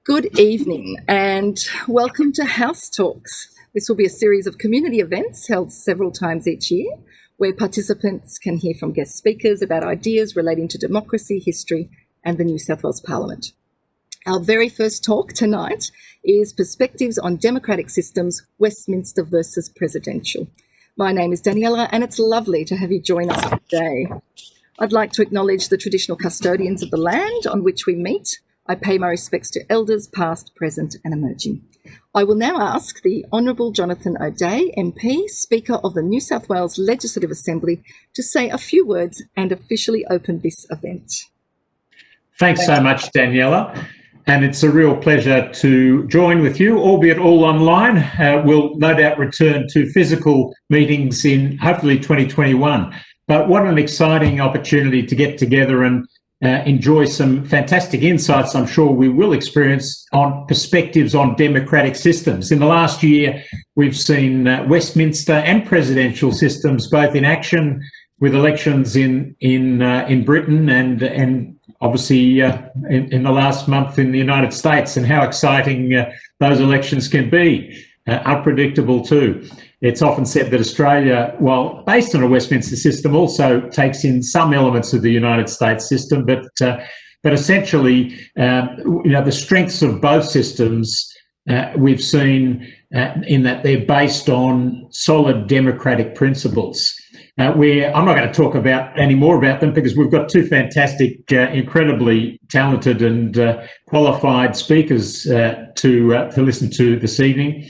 Good evening and welcome to House Talks. This will be a series of community events held several times each year where participants can hear from guest speakers about ideas relating to democracy, history and the New South Wales Parliament. Our very first talk tonight is Perspectives on Democratic Systems, Westminster versus Presidential. My name is Daniela and it's lovely to have you join us today. I'd like to acknowledge the traditional custodians of the land on which we meet. I pay my respects to elders past, present and emerging. I will now ask the Honourable Jonathan O'Dea, MP, Speaker of the New South Wales Legislative Assembly, to say a few words and officially open this event. Thanks so much, Daniela. And it's a real pleasure to join with you, albeit all online. We'll no doubt return to physical meetings in hopefully 2021. But what an exciting opportunity to get together and enjoy some fantastic insights I'm sure we will experience on perspectives on democratic systems. In the last year, we've seen Westminster and presidential systems both in action, with elections in Britain and obviously in the last month in the United States, and how exciting those elections can be. Unpredictable too. It's often said that Australia, while based on a Westminster system, also takes in some elements of the United States system, but essentially, the strengths of both systems we've seen in that they're based on solid democratic principles. I'm not going to talk about any more about them because we've got two fantastic, incredibly talented and qualified speakers to listen to this evening.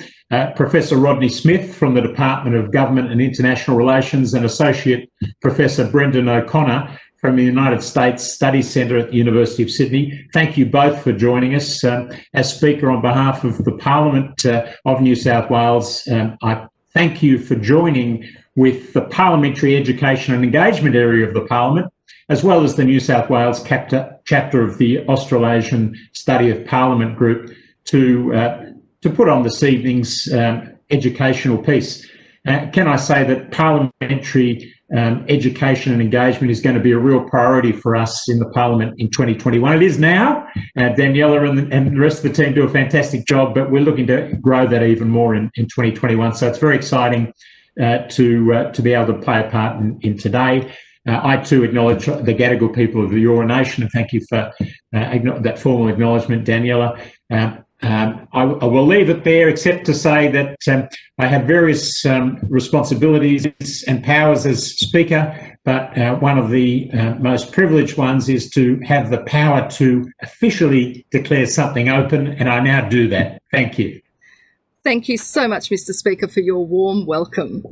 Professor Rodney Smith from the Department of Government and International Relations and Associate Professor Brendan O'Connor from the United States Studies Centre at the University of Sydney. Thank you both for joining us. As Speaker on behalf of the Parliament of New South Wales, I thank you for joining with the Parliamentary Education and Engagement area of the Parliament, as well as the New South Wales chapter of the Australasian Study of Parliament group to put on this evening's educational piece. Can I say that parliamentary education and engagement is going to be a real priority for us in the Parliament in 2021. It is now. Daniela and the rest of the team do a fantastic job, but we're looking to grow that even more in 2021. So it's very exciting to be able to play a part in today. I too acknowledge the Gadigal people of the Eora Nation, and thank you for that formal acknowledgement, Daniela. I will leave it there, except to say that I have various responsibilities and powers as Speaker, but one of the most privileged ones is to have the power to officially declare something open, and I now do that. Thank you. Thank you so much, Mr. Speaker, for your warm welcome.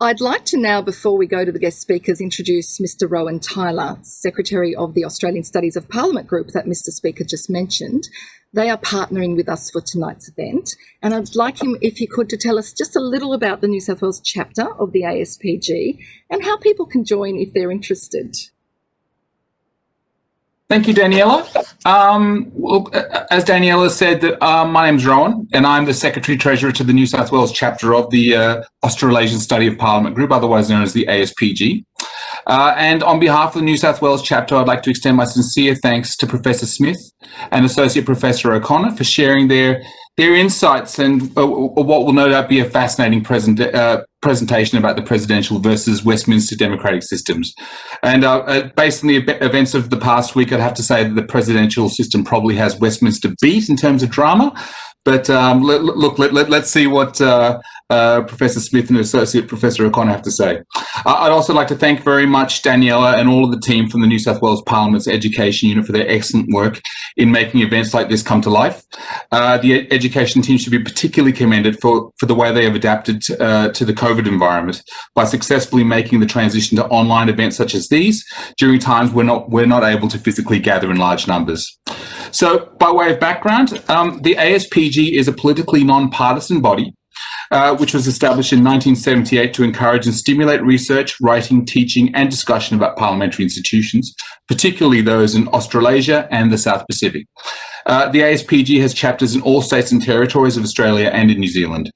I'd like to now, before we go to the guest speakers, introduce Mr. Rowan Tyler, Secretary of the Australian Studies of Parliament group that Mr. Speaker just mentioned. They are partnering with us for tonight's event, and I'd like him, if he could, to tell us just a little about the New South Wales chapter of the ASPG and how people can join if they're interested. Thank you, Daniela. As Daniela said, my name's Rowan, and I'm the Secretary-Treasurer to the New South Wales chapter of the Australasian Study of Parliament group, otherwise known as the ASPG. And on behalf of the New South Wales chapter, I'd like to extend my sincere thanks to Professor Smith and Associate Professor O'Connor for sharing their insights and what will no doubt be a fascinating presentation about the presidential versus Westminster democratic systems. And based on the events of the past week, I'd have to say that the presidential system probably has Westminster beat in terms of drama. But let's see what Professor Smith and Associate Professor O'Connor have to say. I'd also like to thank very much Daniela and all of the team from the New South Wales Parliament's Education Unit for their excellent work in making events like this come to life. The education team should be particularly commended for the way they have adapted to the COVID environment by successfully making the transition to online events such as these during times we're not able to physically gather in large numbers. So, by way of background, the ASPG is a politically non-partisan body which was established in 1978 to encourage and stimulate research, writing, teaching and discussion about parliamentary institutions, particularly those in Australasia and the South Pacific. The ASPG has chapters in all states and territories of Australia and in New Zealand.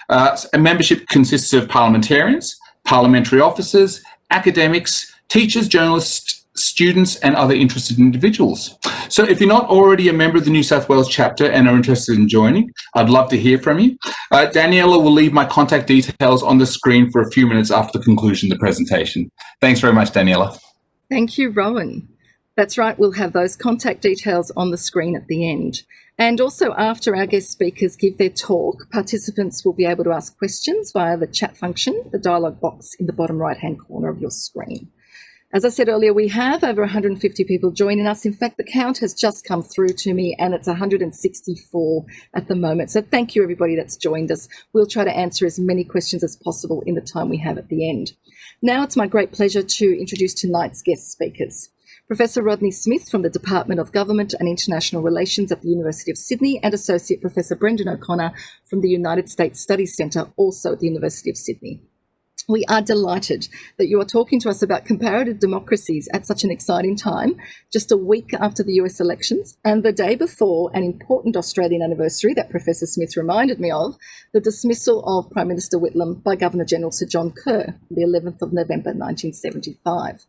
And membership consists of parliamentarians, parliamentary officers, academics, teachers, journalists, students and other interested individuals. So if you're not already a member of the New South Wales chapter and are interested in joining, I'd love to hear from you. Daniela will leave my contact details on the screen for a few minutes after the conclusion of the presentation. Thanks very much, Daniela. Thank you, Rowan. That's right, we'll have those contact details on the screen at the end. And also after our guest speakers give their talk, participants will be able to ask questions via the chat function, the dialogue box in the bottom right-hand corner of your screen. As I said earlier, we have over 150 people joining us. In fact, the count has just come through to me and it's 164 at the moment. So thank you, everybody that's joined us. We'll try to answer as many questions as possible in the time we have at the end. Now it's my great pleasure to introduce tonight's guest speakers. Professor Rodney Smith from the Department of Government and International Relations at the University of Sydney and Associate Professor Brendan O'Connor from the United States Studies Centre, also at the University of Sydney. We are delighted that you are talking to us about comparative democracies at such an exciting time, just a week after the US elections and the day before an important Australian anniversary that Professor Smith reminded me of, the dismissal of Prime Minister Whitlam by Governor-General Sir John Kerr, the 11th of November 1975.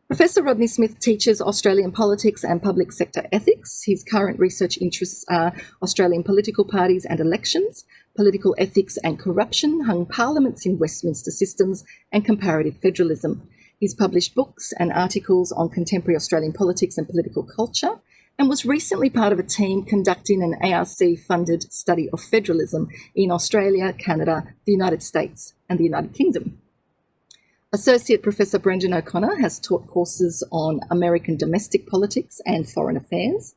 Professor Rodney Smith teaches Australian politics and public sector ethics. His current research interests are Australian political parties and elections, political ethics and corruption, hung parliaments in Westminster systems, and comparative federalism. He's published books and articles on contemporary Australian politics and political culture, and was recently part of a team conducting an ARC-funded study of federalism in Australia, Canada, the United States, and the United Kingdom. Associate Professor Brendan O'Connor has taught courses on American domestic politics and foreign affairs.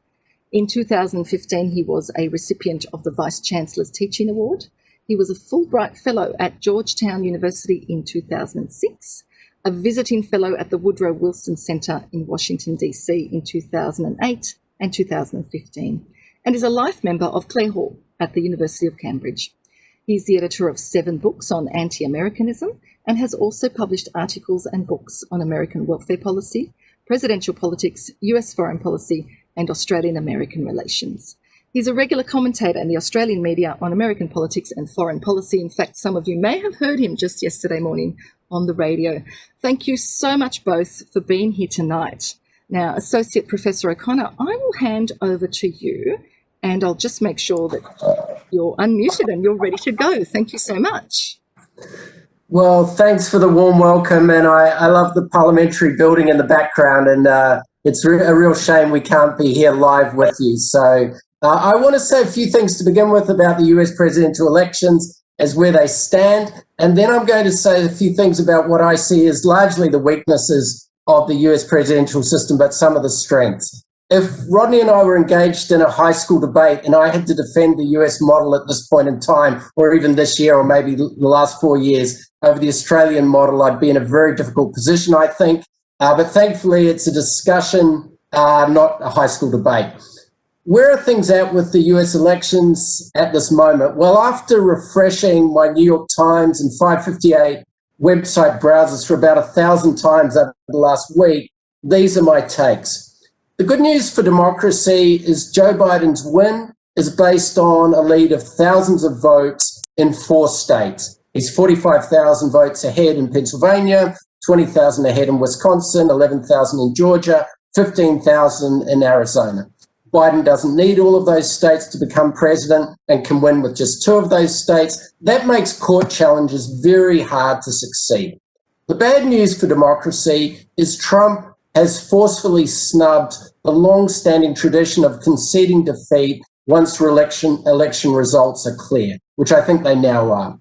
In 2015, he was a recipient of the Vice-Chancellor's Teaching Award. He was a Fulbright Fellow at Georgetown University in 2006, a visiting fellow at the Woodrow Wilson Centre in Washington, D.C. in 2008 and 2015, and is a life member of Clare Hall at the University of Cambridge. He's the editor of 7 books on anti-Americanism and has also published articles and books on American welfare policy, presidential politics, US foreign policy, and Australian-American relations. He's a regular commentator in the Australian media on American politics and foreign policy. In fact, some of you may have heard him just yesterday morning on the radio. Thank you so much both for being here tonight. Now, Associate Professor O'Connor, I will hand over to you, and I'll just make sure that you're unmuted and you're ready to go. Thank you so much. Well, thanks for the warm welcome, and I love the parliamentary building in the background, and it's a real shame we can't be here live with you. So I want to say a few things to begin with about the US presidential elections as where they stand, and then I'm going to say a few things about what I see as largely the weaknesses of the US presidential system, but some of the strengths. If Rodney and I were engaged in a high school debate and I had to defend the US model at this point in time, or even this year, or maybe the last 4 years, over the Australian model, I'd be in a very difficult position, I think. But thankfully, it's a discussion, not a high school debate. Where are things at with the US elections at this moment? Well, after refreshing my New York Times and 558 website browsers for about 1,000 times over the last week, these are my takes. The good news for democracy is Joe Biden's win is based on a lead of thousands of votes in 4 states. He's 45,000 votes ahead in Pennsylvania, 20,000 ahead in Wisconsin, 11,000 in Georgia, 15,000 in Arizona. Biden doesn't need all of those states to become president and can win with just 2 of those states. That makes court challenges very hard to succeed. The bad news for democracy is Trump has forcefully snubbed the long-standing tradition of conceding defeat once election results are clear, which I think they now are.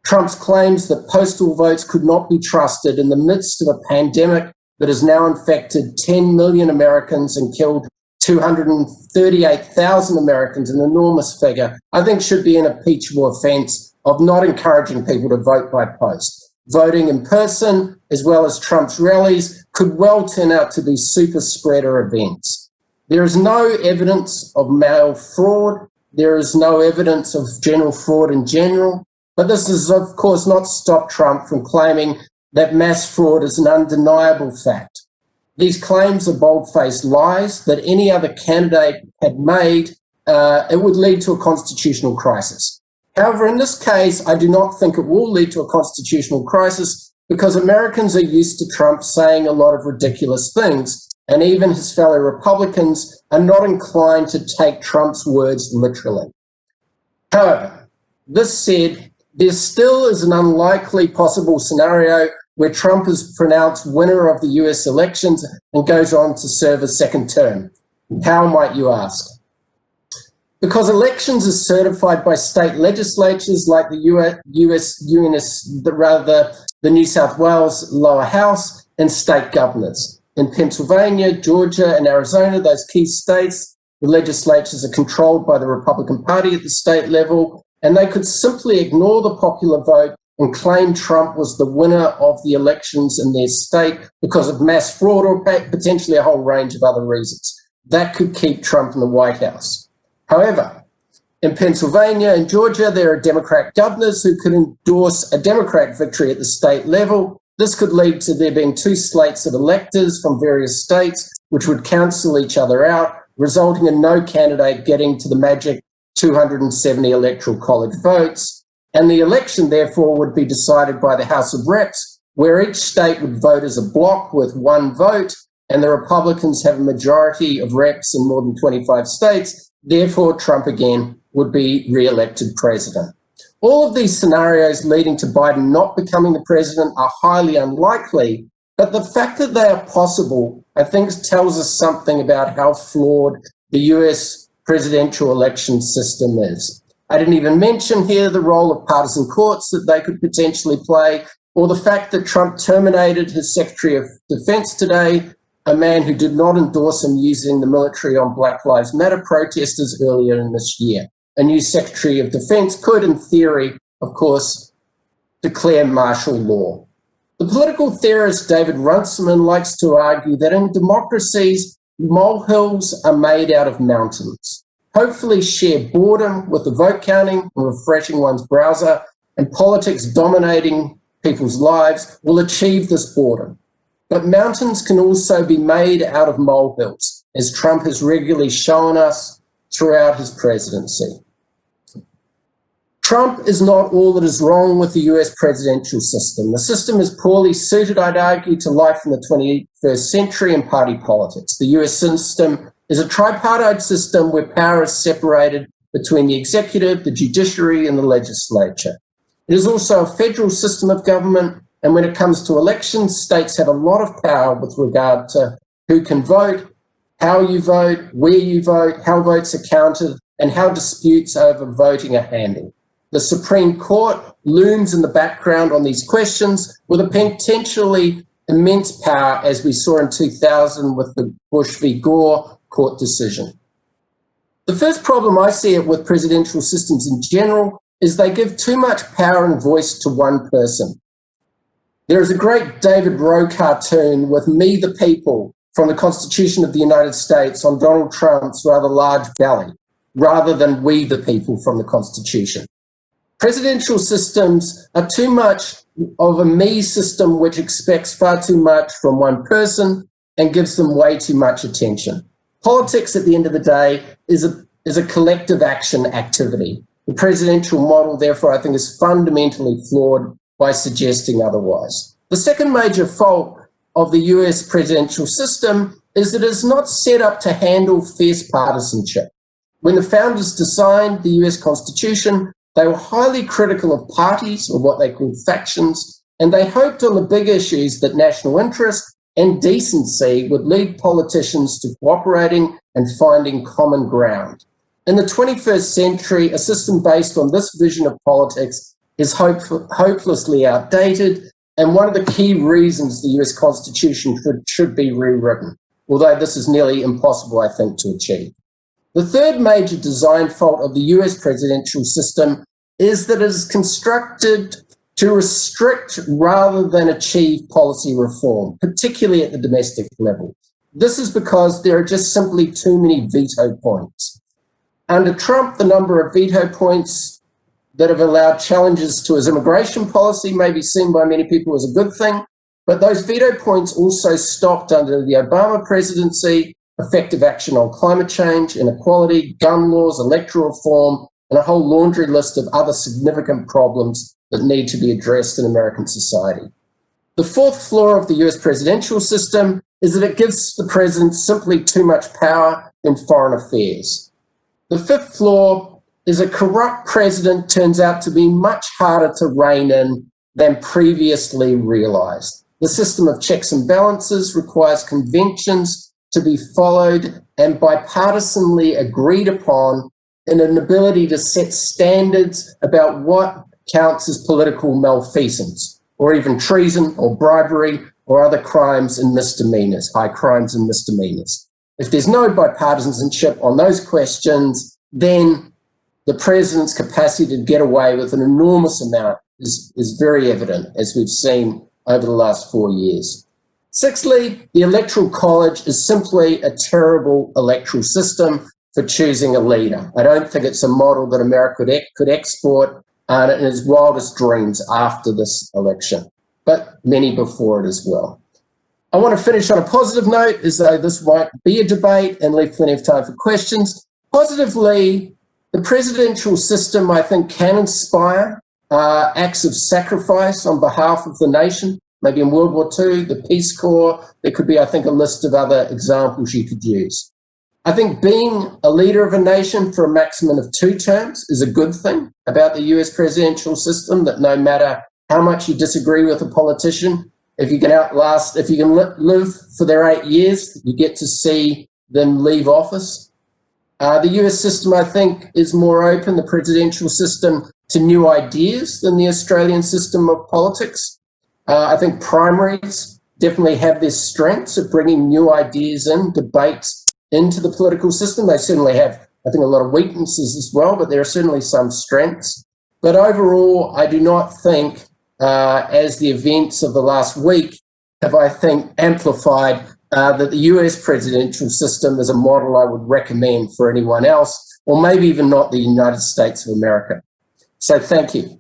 Trump's claims that postal votes could not be trusted in the midst of a pandemic that has now infected 10 million Americans and killed 238,000 Americans, an enormous figure, I think should be an impeachable offence of not encouraging people to vote by post. Voting in person, as well as Trump's rallies, could well turn out to be super spreader events. There is no evidence of mail fraud. There is no evidence of general fraud in general. But this has, of course, not stopped Trump from claiming that mass fraud is an undeniable fact. These claims are bold-faced lies that any other candidate had made. It would lead to a constitutional crisis. However, in this case, I do not think it will lead to a constitutional crisis because Americans are used to Trump saying a lot of ridiculous things, and even his fellow Republicans are not inclined to take Trump's words literally. However, this said, there still is an unlikely possible scenario where Trump is pronounced winner of the US elections and goes on to serve a second term. How, might you ask? Because elections are certified by state legislatures like the the New South Wales lower house and state governors. In Pennsylvania, Georgia, and Arizona, those key states, the legislatures are controlled by the Republican Party at the state level, and they could simply ignore the popular vote and claim Trump was the winner of the elections in their state because of mass fraud or potentially a whole range of other reasons. That could keep Trump in the White House. However, in Pennsylvania and Georgia, there are Democrat governors who could endorse a Democrat victory at the state level. This could lead to there being two slates of electors from various states, which would cancel each other out, resulting in no candidate getting to the magic 270 electoral college votes. And the election, therefore, would be decided by the House of Reps, where each state would vote as a bloc with one vote, and the Republicans have a majority of reps in more than 25 states. Therefore, Trump again would be re-elected president. All of these scenarios leading to Biden not becoming the president are highly unlikely, but the fact that they are possible, I think, tells us something about how flawed the US presidential election system is. I didn't even mention here the role of partisan courts that they could potentially play, or the fact that Trump terminated his Secretary of Defense today, a man who did not endorse him using the military on Black Lives Matter protesters earlier in this year. A new Secretary of Defense could, in theory, of course, declare martial law. The political theorist David Runciman likes to argue that in democracies, molehills are made out of mountains. Hopefully share boredom with the vote counting and refreshing one's browser, and politics dominating people's lives will achieve this boredom. But mountains can also be made out of molehills, as Trump has regularly shown us throughout his presidency. Trump is not all that is wrong with the US presidential system. The system is poorly suited, I'd argue, to life in the 21st century and party politics. The US system is a tripartite system where power is separated between the executive, the judiciary, and the legislature. It is also a federal system of government, and when it comes to elections, states have a lot of power with regard to who can vote, how you vote, where you vote, how votes are counted, and how disputes over voting are handled. The Supreme Court looms in the background on these questions with a potentially immense power, as we saw in 2000 with the Bush v. Gore court decision. The first problem I see with presidential systems in general is they give too much power and voice to one person. There is a great David Rowe cartoon with Me the People from the Constitution of the United States on Donald Trump's rather large belly, rather than We the People from the Constitution. Presidential systems are too much of a me system which expects far too much from one person and gives them way too much attention. Politics, at the end of the day, is a collective action activity. The presidential model, therefore, I think is fundamentally flawed by suggesting otherwise. The second major fault of the US presidential system is that it is not set up to handle fierce partisanship. When the founders designed the US Constitution, they were highly critical of parties, or what they called factions, and they hoped on the big issues that national interest and decency would lead politicians to cooperating and finding common ground. In the 21st century, a system based on this vision of politics is hopelessly outdated, and one of the key reasons the US Constitution should be rewritten, although this is nearly impossible, I think, to achieve. The third major design fault of the US presidential system is that it is constructed to restrict rather than achieve policy reform, particularly at the domestic level. This is because there are just simply too many veto points. Under Trump, the number of veto points that have allowed challenges to his immigration policy may be seen by many people as a good thing, but those veto points also stopped under the Obama presidency effective action on climate change, inequality, gun laws, electoral reform, and a whole laundry list of other significant problems that need to be addressed in American society. The fourth flaw of the US presidential system is that it gives the president simply too much power in foreign affairs. The fifth flaw is a corrupt president turns out to be much harder to rein in than previously realized. The system of checks and balances requires conventions to be followed and bipartisanly agreed upon, and an ability to set standards about what counts as political malfeasance, or even treason or bribery or other crimes and misdemeanors, high crimes and misdemeanors. If there's no bipartisanship on those questions, then the president's capacity to get away with an enormous amount is very evident, as we've seen over the last 4 years. Sixthly, the Electoral College is simply a terrible electoral system for choosing a leader. I don't think it's a model that America could export in its wildest dreams after this election, but many before it as well. I want to finish on a positive note, as though this might be a debate and leave plenty of time for questions. Positively, the presidential system, I think, can inspire acts of sacrifice on behalf of the nation. Maybe in World War II, the Peace Corps, there could be, I think, a list of other examples you could use. I think being a leader of a nation for a maximum of 2 terms is a good thing about the US presidential system, that no matter how much you disagree with a politician, if you can live for their 8 years, you get to see them leave office. The US system, I think, is more open, the presidential system, to new ideas than the Australian system of politics. I think primaries definitely have their strengths of bringing new ideas in, debates into the political system. They certainly have, I think, a lot of weaknesses as well, but there are certainly some strengths. But overall, I do not think, as the events of the last week have, I think, amplified that the US presidential system is a model I would recommend for anyone else, or maybe even not the United States of America. So thank you.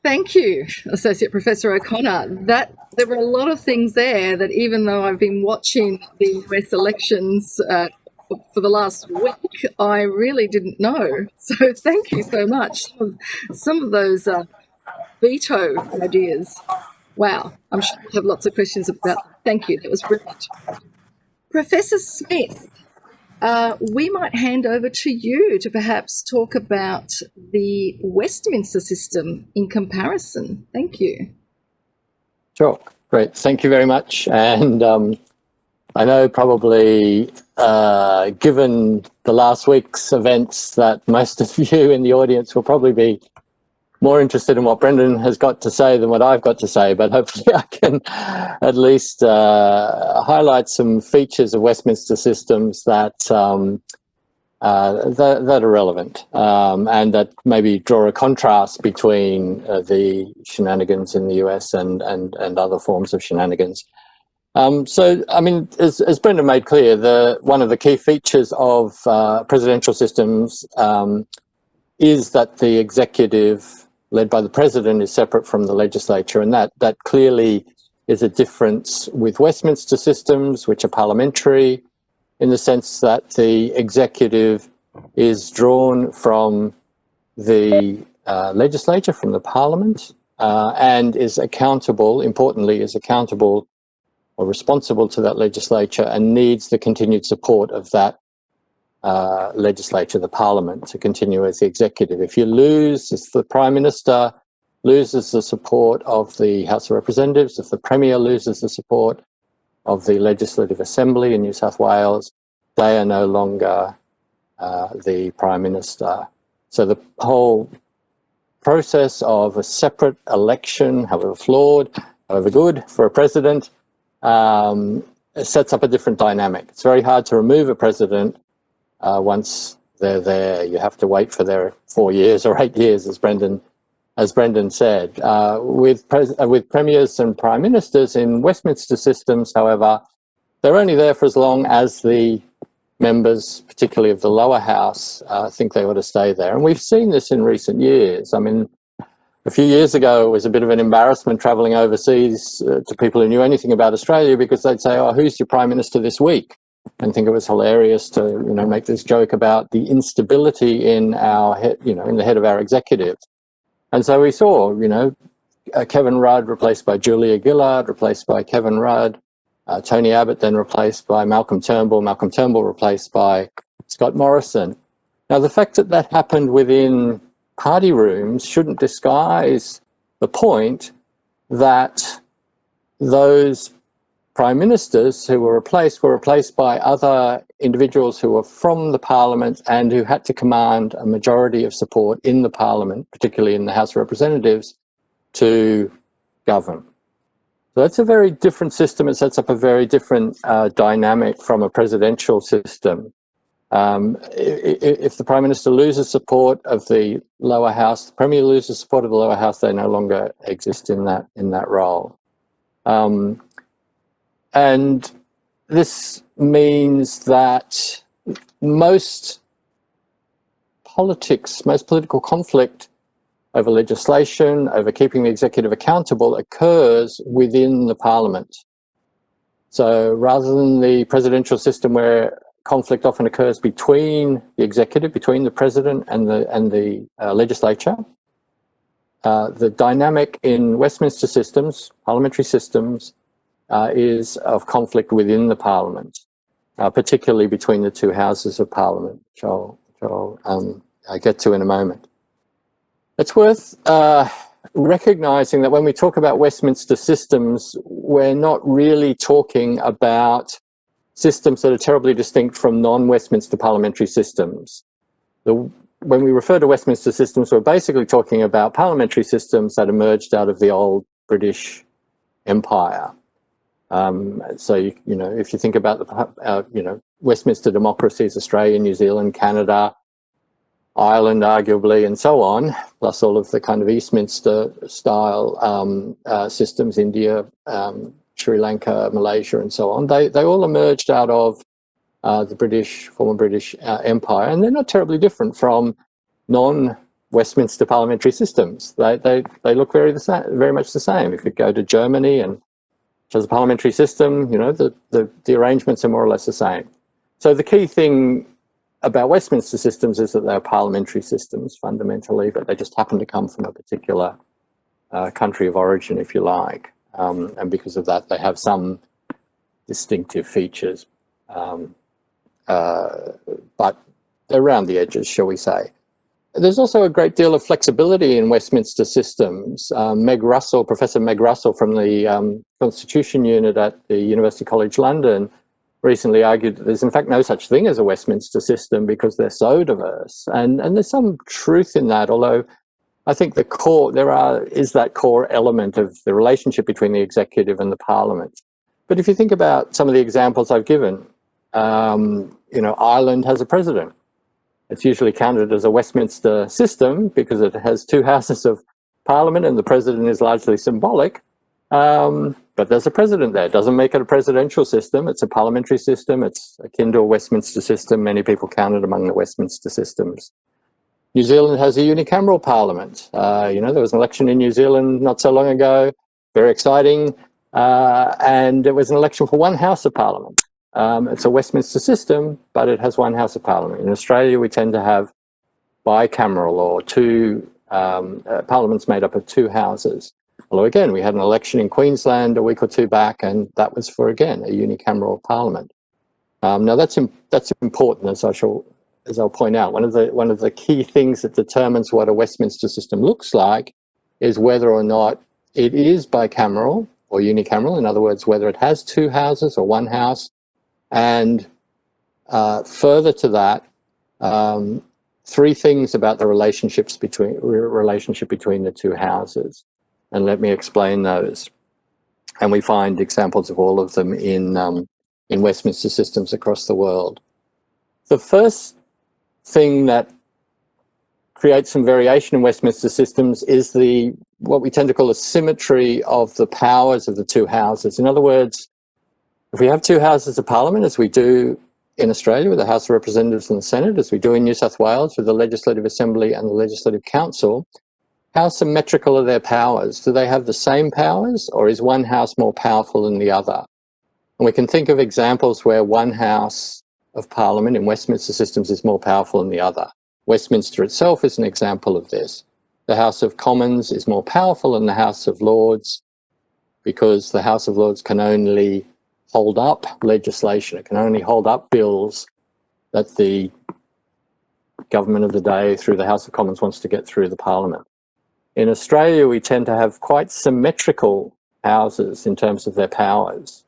Thank you, Associate Professor O'Connor. There were a lot of things there that, even though I've been watching the US elections for the last week, I really didn't know. So thank you so much. Some of those veto ideas, wow, I'm sure we'll have lots of questions about them. Thank you, that was brilliant. Professor Smith, we might hand over to you to perhaps talk about the Westminster system in comparison. Thank you. Sure, great. Thank you very much. And I know probably, given the last week's events, that most of you in the audience will probably be more interested in what Brendan has got to say than what I've got to say, but hopefully I can at least highlight some features of Westminster systems that that are relevant, and that maybe draw a contrast between the shenanigans in the US and other forms of shenanigans. So, I mean, as Brendan made clear, one of the key features of presidential systems is that the executive, led by the president, is separate from the legislature, and that clearly is a difference with Westminster systems, which are parliamentary, in the sense that the executive is drawn from the legislature, from the parliament, and is accountable, importantly, is accountable or responsible to that legislature, and needs the continued support of that legislature, the parliament, to continue as the executive. If you lose, if the Prime Minister loses the support of the House of Representatives, if the Premier loses the support of the Legislative Assembly in New South Wales, they are no longer the Prime Minister. So the whole process of a separate election, however flawed, however good for a president, sets up a different dynamic. It's very hard to remove a president once they're there. You have to wait for their 4 years or 8 years, as Brendan said. With premiers and prime ministers in Westminster systems, however, they're only there for as long as the members, particularly of the lower house, think they ought to stay there. And we've seen this in recent years. I mean, a few years ago, it was a bit of an embarrassment travelling overseas to people who knew anything about Australia, because they'd say, "Oh, who's your prime minister this week?" And think it was hilarious to, make this joke about the instability in our, in the head of our executive. And so we saw, Kevin Rudd replaced by Julia Gillard, replaced by Kevin Rudd, Tony Abbott then replaced by Malcolm Turnbull replaced by Scott Morrison. Now, the fact that that happened within party rooms shouldn't disguise the point that those prime ministers who were replaced by other individuals who were from the parliament and who had to command a majority of support in the parliament, particularly in the House of Representatives, to govern. So that's a very different system. It sets up a very different dynamic from a presidential system. If the Prime Minister loses support of the lower house, the Premier loses support of the lower house, they no longer exist in that role. And this means that most political conflict over legislation, over keeping the executive accountable, occurs within the parliament. So rather than the presidential system where conflict often occurs between the executive, between the president and the legislature, the dynamic in Westminster systems, parliamentary systems, is of conflict within the parliament, particularly between the two houses of parliament, which I'll get to in a moment. It's worth recognising that when we talk about Westminster systems, we're not really talking about systems that are terribly distinct from non-Westminster parliamentary systems. When we refer to Westminster systems, we're basically talking about parliamentary systems that emerged out of the old British Empire. So, if you think about the, Westminster democracies, Australia, New Zealand, Canada, Ireland, arguably, and so on, plus all of the kind of Eastminster style systems, India, Sri Lanka, Malaysia, and so on, they all emerged out of the former British Empire, and they're not terribly different from non-Westminster parliamentary systems. They look very much the same. If you go to Germany and which has a parliamentary system, the arrangements are more or less the same. So the key thing about Westminster systems is that they're parliamentary systems fundamentally, but they just happen to come from a particular country of origin, if you like. And because of that, they have some distinctive features, but they're around the edges, shall we say. There's also a great deal of flexibility in Westminster systems. Professor Meg Russell from the Constitution Unit at the University College London recently argued that there's in fact no such thing as a Westminster system because they're so diverse. And there's some truth in that, although I think the core, is that core element of the relationship between the executive and the parliament. But if you think about some of the examples I've given, Ireland has a president. It's usually counted as a Westminster system because it has two houses of parliament and the president is largely symbolic. But there's a president there. It doesn't make it a presidential system. It's a parliamentary system. It's akin to a Westminster system. Many people count it among the Westminster systems. New Zealand has a unicameral parliament. There was an election in New Zealand not so long ago, very exciting. And it was an election for one house of parliament. It's a Westminster system, but it has one house of parliament. In Australia, we tend to have bicameral or two parliaments made up of two houses. Although again, we had an election in Queensland a week or two back, and that was for, again, a unicameral parliament. Now that's important, as I'll point out. One of the key things that determines what a Westminster system looks like is whether or not it is bicameral or unicameral. In other words, whether it has two houses or one house. And further to that, three things about the relationship between the two houses. And let me explain those. And we find examples of all of them in Westminster systems across the world. The first thing that creates some variation in Westminster systems is what we tend to call the symmetry of the powers of the two houses. In other words, if we have two houses of parliament, as we do in Australia with the House of Representatives and the Senate, as we do in New South Wales with the Legislative Assembly and the Legislative Council, how symmetrical are their powers? Do they have the same powers, or is one house more powerful than the other? And we can think of examples where one house of parliament in Westminster systems is more powerful than the other. Westminster itself is an example of this. The House of Commons is more powerful than the House of Lords because the House of Lords can only hold up legislation. It can only hold up bills that the government of the day through the House of Commons wants to get through the Parliament. In Australia, we tend to have quite symmetrical houses in terms of their powers.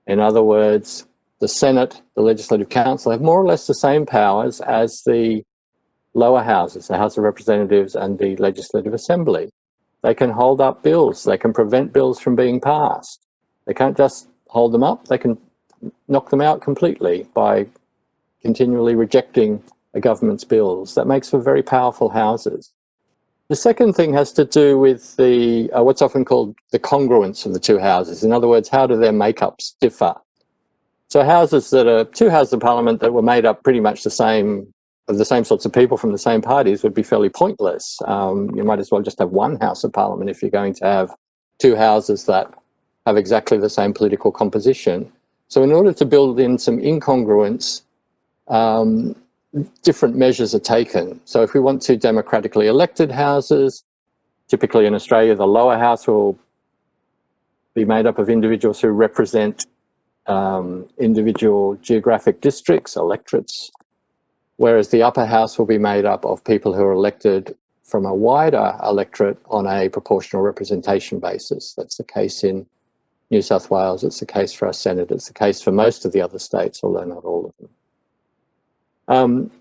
In other words, the Senate, the Legislative Council have more or less the same powers as the lower houses, the House of Representatives and the Legislative Assembly. They can hold up bills. They can prevent bills from being passed. They can't just hold them up. They can knock them out completely by continually rejecting a government's bills. That makes for very powerful houses. The second thing has to do with the what's often called the congruence of the two houses. In other words, how do their makeups differ? So houses that are two houses of parliament that were made up pretty much the same, of the same sorts of people from the same parties would be fairly pointless. You might as well just have one house of parliament if you're going to have two houses that have exactly the same political composition. So in order to build in some incongruence, different measures are taken. So if we want two democratically elected houses, typically in Australia, the lower house will be made up of individuals who represent individual geographic districts, electorates, whereas the upper house will be made up of people who are elected from a wider electorate on a proportional representation basis. That's the case in New South Wales, it's the case for our Senate, it's the case for most of the other states, although not all of them.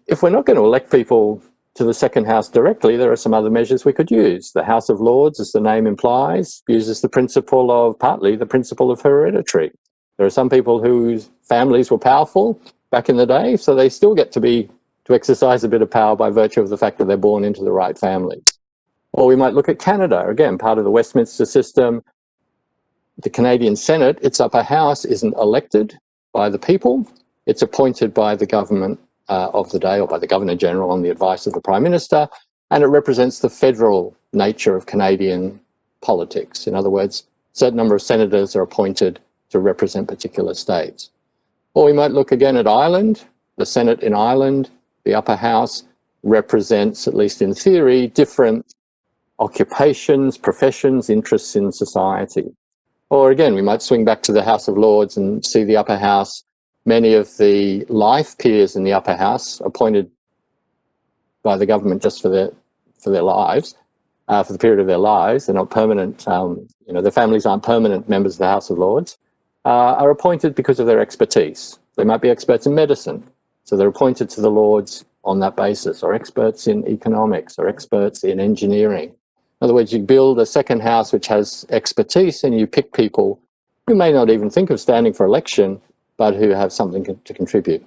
If we're not going to elect people to the second house directly, there are some other measures we could use. The House of Lords, as the name implies, uses the principle of, partly the principle of hereditary. There are some people whose families were powerful back in the day, so they still get to exercise a bit of power by virtue of the fact that they're born into the right families. Or we might look at Canada, again, part of the Westminster system. The Canadian Senate, its upper house, isn't elected by the people, it's appointed by the government of the day, or by the Governor-General on the advice of the Prime Minister, and it represents the federal nature of Canadian politics. In other words, a certain number of senators are appointed to represent particular states. Or we might look again at Ireland. The Senate in Ireland, the upper house, represents, at least in theory, different occupations, professions, interests in society. Or again, we might swing back to the House of Lords and see the upper house. Many of the life peers in the upper house, appointed by the government just for their lives, for the period of their lives, they're not permanent, their families aren't permanent members of the House of Lords, are appointed because of their expertise. They might be experts in medicine, so they're appointed to the Lords on that basis, or experts in economics, or experts in engineering. In other words, you build a second house which has expertise and you pick people who may not even think of standing for election, but who have something to contribute.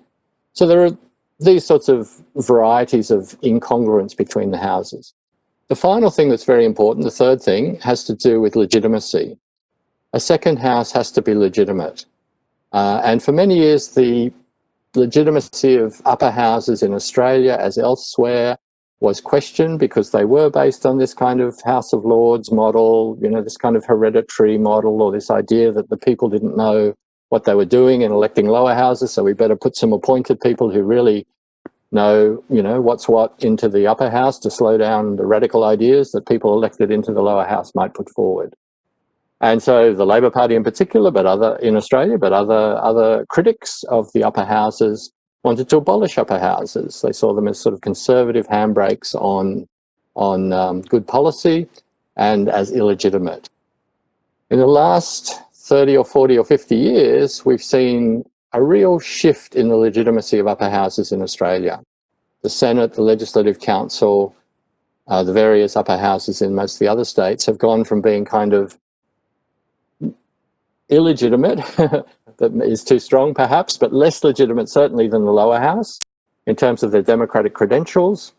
So there are these sorts of varieties of incongruence between the houses. The final thing that's very important, the third thing, has to do with legitimacy. A second house has to be legitimate. And for many years, the legitimacy of upper houses in Australia, as elsewhere, was questioned because they were based on this kind of House of Lords model, this kind of hereditary model, or this idea that the people didn't know what they were doing in electing lower houses, so we better put some appointed people who really know, what's what into the upper house to slow down the radical ideas that people elected into the lower house might put forward. And so the Labor Party in particular, but other critics of the upper houses wanted to abolish upper houses. They saw them as sort of conservative handbrakes on good policy and as illegitimate. In the last 30 or 40 or 50 years, we've seen a real shift in the legitimacy of upper houses in Australia. The Senate, the Legislative Council, the various upper houses in most of the other states have gone from being kind of illegitimate, that is too strong perhaps, but less legitimate certainly than the lower house in terms of their democratic credentials,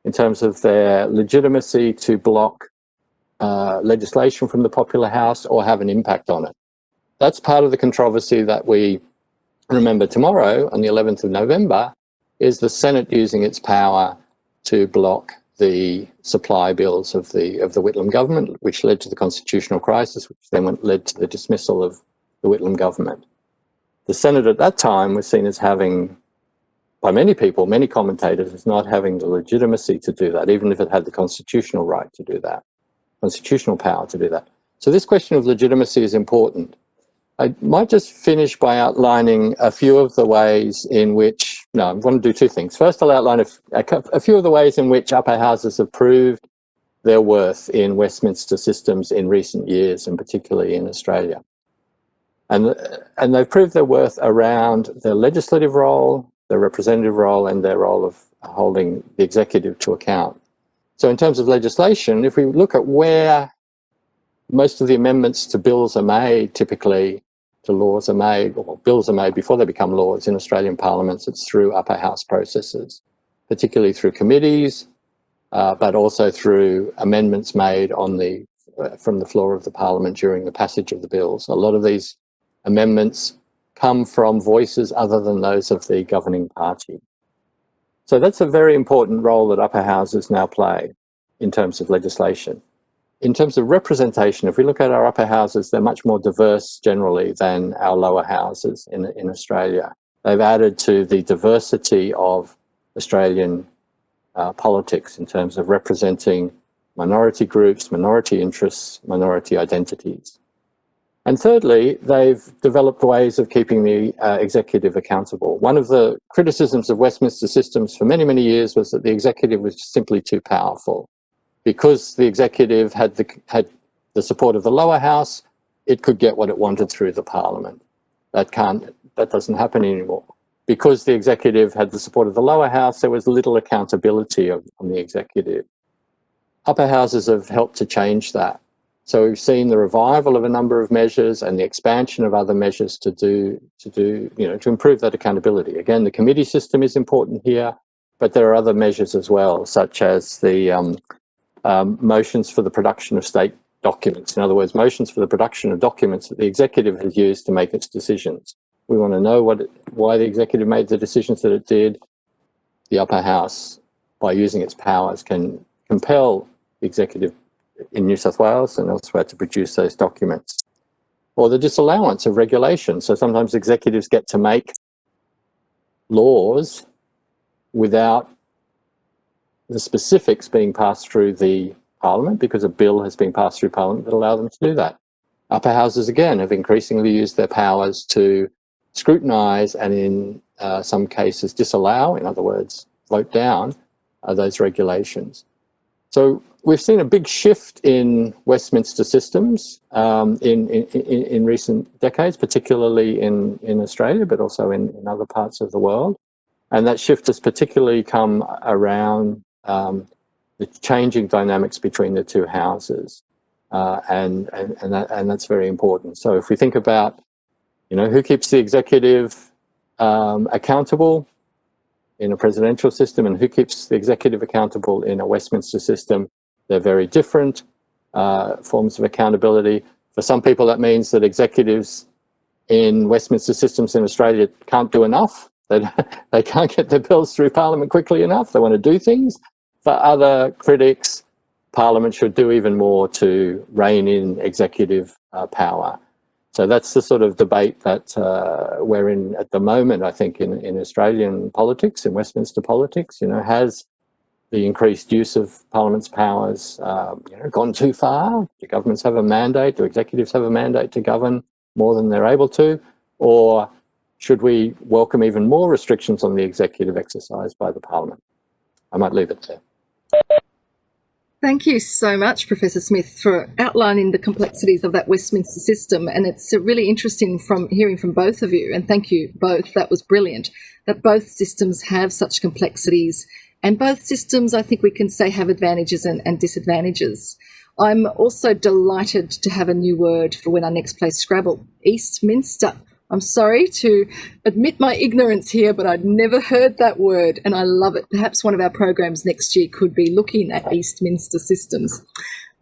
in terms of their legitimacy to block legislation from the popular house or have an impact on it. That's part of the controversy that we remember tomorrow on the 11th of November, is the Senate using its power to block the supply bills of the Whitlam government, which led to the constitutional crisis, which then led to the dismissal of the Whitlam government. The Senate at that time was seen as having by many people, many commentators, as not having the legitimacy to do that, even if it had the constitutional right to do that, constitutional power to do that. So this question of legitimacy is important. I might just finish by outlining a few of the ways in which, no, I want to do two things. First, I'll outline a few of the ways in which upper houses have proved their worth in Westminster systems in recent years, and particularly in Australia. And they've proved their worth around their legislative role, their representative role, and their role of holding the executive to account. So in terms of legislation, if we look at where most of the amendments to bills are made, typically to laws are made, or bills are made before they become laws in Australian parliaments, it's through upper house processes, particularly through committees, but also through amendments made from the floor of the parliament during the passage of the bills. A lot of these amendments come from voices other than those of the governing party. So that's a very important role that upper houses now play in terms of legislation. In terms of representation, if we look at our upper houses, they're much more diverse generally than our lower houses in Australia. They've added to the diversity of Australian politics in terms of representing minority groups, minority interests, minority identities. And thirdly, they've developed ways of keeping the executive accountable. One of the criticisms of Westminster systems for many, many years was that the executive was simply too powerful. Because the executive had the support of the lower house, it could get what it wanted through the parliament. That doesn't happen anymore. Because the executive had the support of the lower house, there was little accountability on the executive. Upper houses have helped to change that. So we've seen the revival of a number of measures and the expansion of other measures to improve that accountability. Again, the committee system is important here, but there are other measures as well, such as the motions for the production of state documents. In other words, motions for the production of documents that the executive has used to make its decisions. We want to know why the executive made the decisions that it did. The upper house, by using its powers, can compel the executive in New South Wales and elsewhere to produce those documents. Or the disallowance of regulation. So sometimes executives get to make laws without the specifics being passed through the parliament, because a bill has been passed through parliament that allow them to do that. Upper houses, again, have increasingly used their powers to scrutinise and in some cases disallow, in other words, vote down those regulations. So we've seen a big shift in Westminster systems in recent decades, particularly in Australia, but also in other parts of the world. And that shift has particularly come around the changing dynamics between the two houses, and that's very important. So if we think about, who keeps the executive accountable in a presidential system and who keeps the executive accountable in a Westminster system, they're very different forms of accountability. For some people, that means that executives in Westminster systems in Australia can't do enough. They can't get their bills through Parliament quickly enough. They want to do things. For other critics, Parliament should do even more to rein in executive power. So that's the sort of debate that we're in at the moment, I think, in Australian politics, in Westminster politics. Has the increased use of Parliament's powers gone too far? Do governments have a mandate? Do executives have a mandate to govern more than they're able to? Or should we welcome even more restrictions on the executive exercise by the Parliament? I might leave it there. Thank you so much, Professor Smith, for outlining the complexities of that Westminster system. And it's really interesting from hearing from both of you, and thank you both, that was brilliant, that both systems have such complexities. And both systems, I think we can say, have advantages and disadvantages. I'm also delighted to have a new word for when I next play Scrabble, Eastminster. I'm sorry to admit my ignorance here, but I'd never heard that word and I love it. Perhaps one of our programs next year could be looking at Eastminster systems.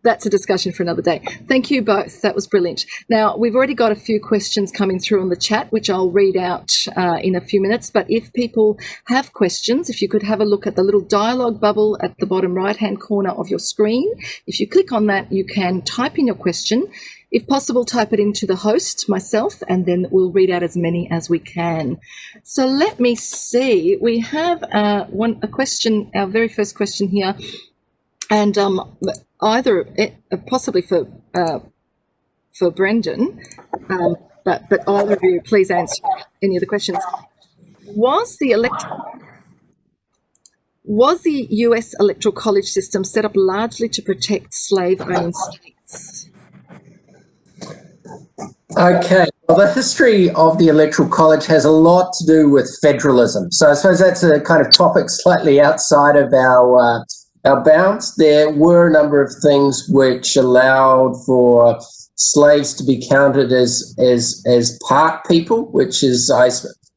That's a discussion for another day. Thank you both. That was brilliant. Now, we've already got a few questions coming through on the chat, which I'll read out in a few minutes. But if people have questions, if you could have a look at the little dialogue bubble at the bottom right-hand corner of your screen. If you click on that, you can type in your question. If possible, type it into the host, myself, and then we'll read out as many as we can. So let me see. We have a question, our very first question here. And either possibly for Brendan, but either of you, please answer any of the questions. Was the US electoral college system set up largely to protect slave-owning states? Okay, well, the history of the Electoral College has a lot to do with federalism. So I suppose that's a kind of topic slightly outside of our bounds. There were a number of things which allowed for slaves to be counted as part people, which is